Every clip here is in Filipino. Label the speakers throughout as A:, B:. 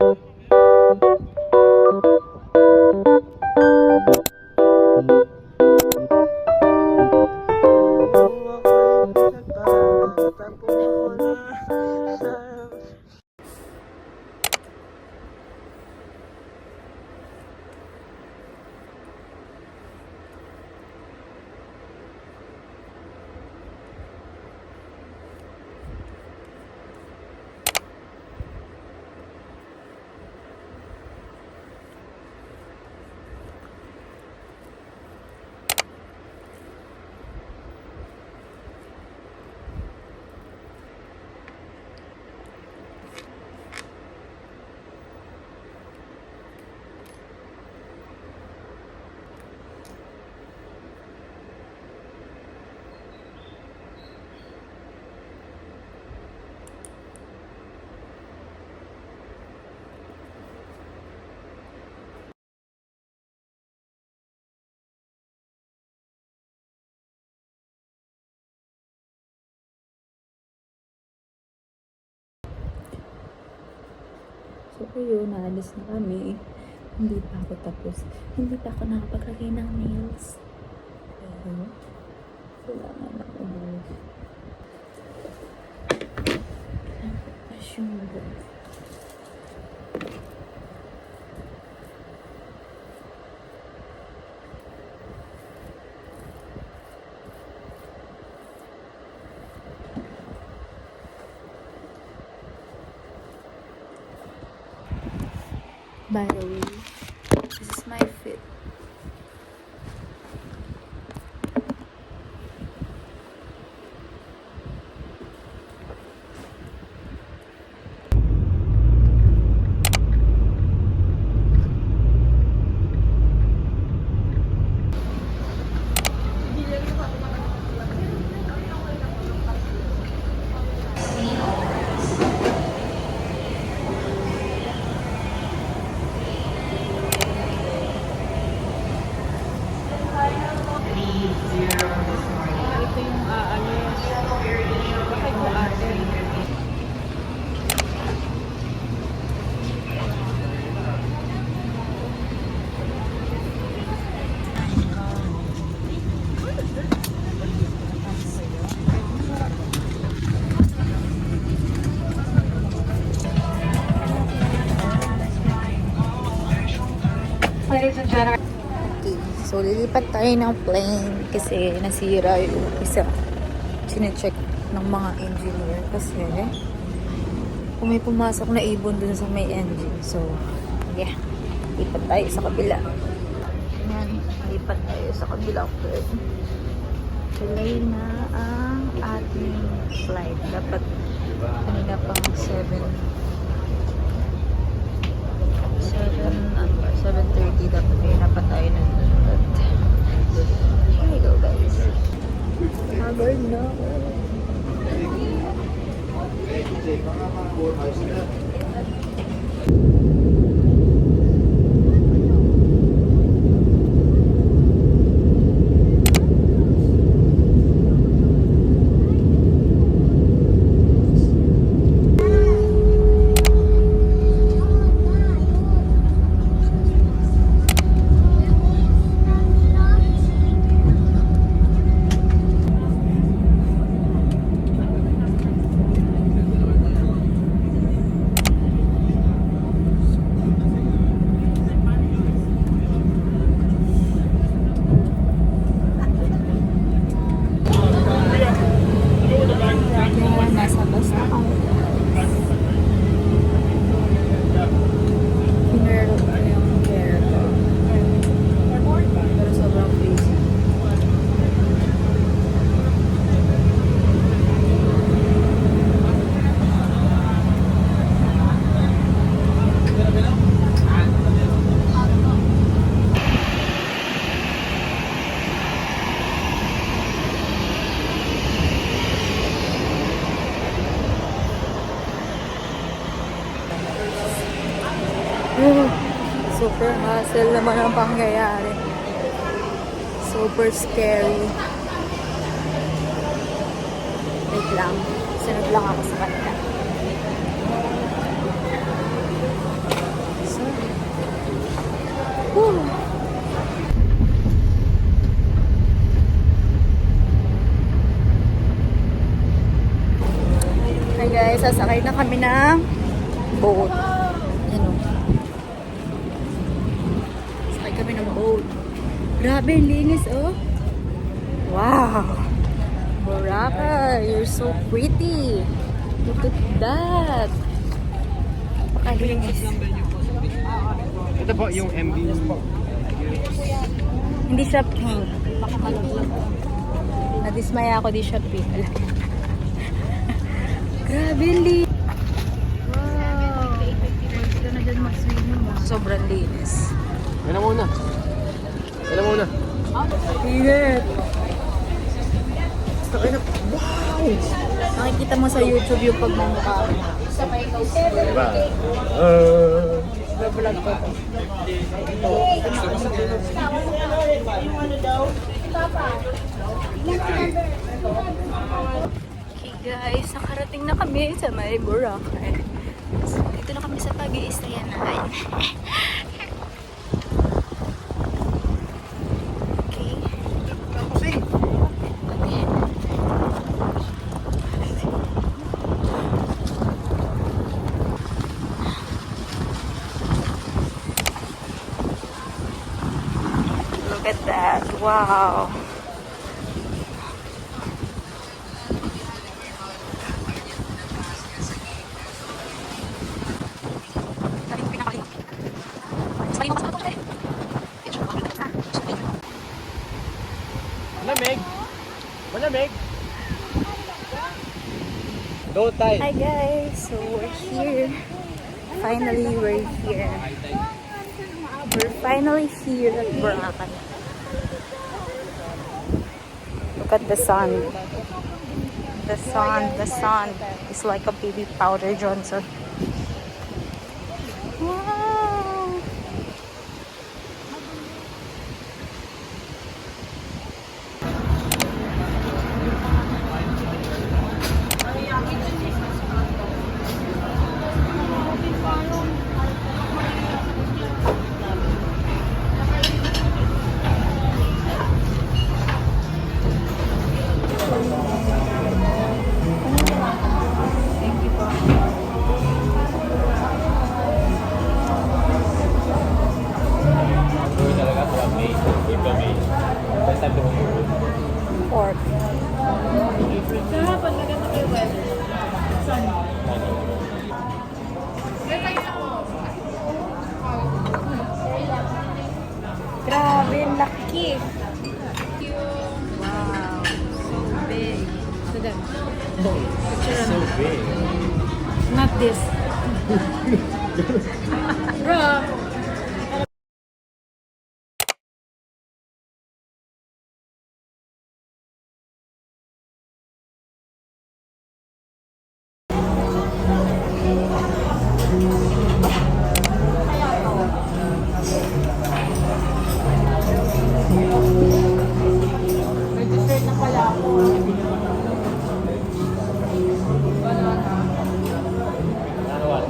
A: So ayun, naalis na kami. Hindi pa ako tapos. Hindi pa ako nakapaglagay ng nails. Pero, kailangan na ubos. Tapos yung ubos. By the way, this is my fit.
B: Ladies and gentlemen.
A: Okay, so lilipat tayo ng plane kasi nasira yung isa. Sinecheck ng mga engineer kasi kung may pumasok na ibon dun sa may engine. So, yeah, lipat tayo sa kabila. Ayan, lipat tayo sa kabilang plane. Delay na ang ating flight. Dapat kanina pang 7:30 dapat kayo napat tayo ng sulat. Here we go, guys. Haggard na ako. Nasa bus na kami. Pinero ko yung hair ko. Pero sobrang crazy. Super hassle naman ang pangyayari. Super scary. Wait lang. Sunod lang ako sa kanila. sasakay na kami ng boat. Yan o. Sakay kami ng boat. Grabe, ang linis oh. Wow. Boracay, you're so pretty. Look at that. Napakalinis.
C: Ito po yung MB.
A: Hindi siya pink. Nadismaya ako, di siya pink. Grabe, linis. Wow. Pwede ka na dyan mag-swimming. Sobrang linis.
C: Yan na muna. Yan na muna.
A: Init. Wow! Nakikita mo sa YouTube yung pagmamukha ko.
C: Diba?
A: Vlog ko to. Okay guys, nakarating na kami sa may Boracay. So, dito na kami sa pag-i-stayan namin. Okay. Look at that. Wow.
C: Malamig. Malamig. Low tide.
A: Hi guys, so we're here. Finally, we're here. We're finally here at Boracay. Look at the sun. The sun is like a baby powder Johnson. Wow!
C: Talaga sa May. April, May. Best time to move.
A: Pork. Grabe, laki. Wow, so big. So then,
C: So big.
A: not this. Bro. Registered na pala ako.
C: Ano what?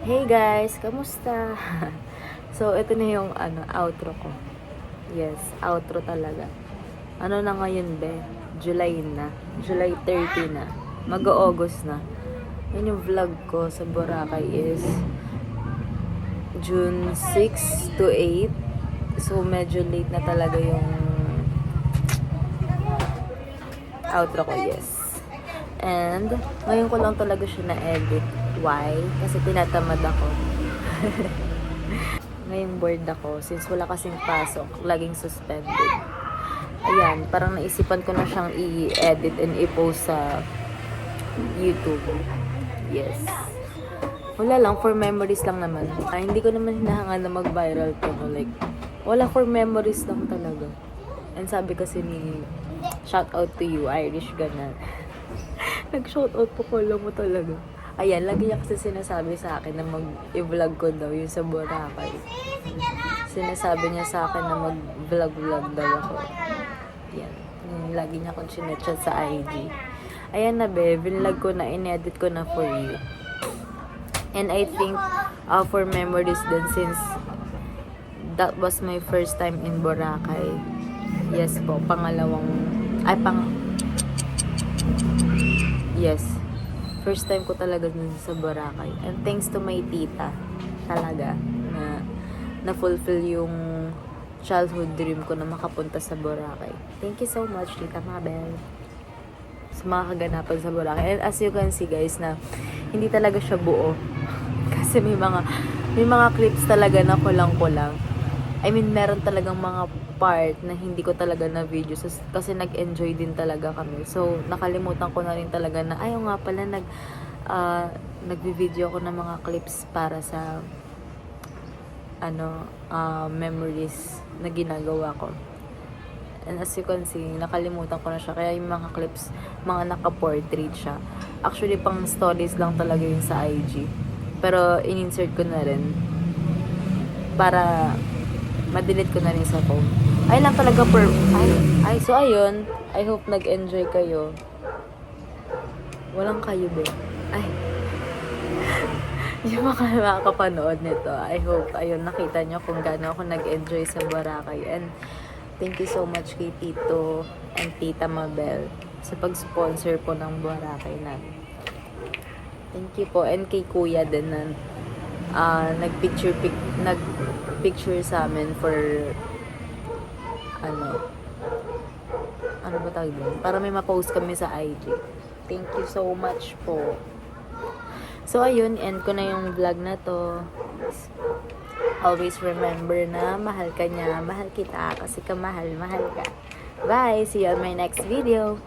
A: Hey guys, kamusta? So, ito na yung outro ko. Yes, outro talaga. Ano na ngayon, be? July na. July 30 na. Mag-August na. Yun yung vlog ko sa Boracay is June 6 to 8. So, medyo late na talaga yung outro ko, yes. And, ngayon ko lang talaga siya na-edit. Why? Kasi tinatamad ako. Ngayong bored ako, since wala kasing pasok, laging suspended. Ayan, parang naisipan ko na siyang i-edit and i-post sa YouTube. Yes. Wala lang, for memories lang naman. Hindi ko naman hinahangan na mag-viral to. Like, wala, for memories lang talaga. And sabi kasi ni, shout out to you, Irish ganan. Nag-shout out po ko, alam mo talaga. Ayan, lagi niya kasi sinasabi sa akin na mag-i-vlog ko daw yung sa Boracay. Sinasabi niya sa akin na mag-vlog-vlog daw ako. Yan. Lagi niya akong chinechat sa IG. Ayan na be, vlog ko na, in-edit ko na for you. And I think for memories din, since that was my first time in Boracay. Yes po, yes. First time ko talaga dun sa Boracay. And thanks to my tita, talaga, na fulfill yung childhood dream ko na makapunta sa Boracay. Thank you so much, Tita Mabel, sa mga kaganapan sa Boracay. And as you can see guys, na hindi talaga siya buo. Kasi may mga clips talaga na kulang-kulang. I mean, meron talagang mga part na hindi ko talaga na video kasi nag-enjoy din talaga kami. So, nakalimutan ko na rin talaga na ayaw nga pala nagvi-video ako ng mga clips para sa memories na ginagawa ko. And as you can see, nakalimutan ko na siya. Kaya yung mga clips, mga naka-portrait siya. Actually, pang stories lang talaga yun sa IG. Pero, in-insert ko na rin para ma-delete ko na rin sa phone. Ay lang talaga so ayun. I hope nag-enjoy kayo. Walang kayo be. Ay. Yung makakapanood nito. I hope, ayun, nakita nyo kung gaano ako nag-enjoy sa Boracay. And thank you so much kay Tito and Tita Mabel sa pag-sponsor po ng Boracay natin. Thank you po. And kay Kuya din na nagpicture sa amin for ano ba tawag doon? Para may ma-post kami sa IG. Thank you so much po. So ayun, end ko na yung vlog na to. Always remember na mahal ka niya, mahal kita kasi ka mahal ka. Bye! See you on my next video.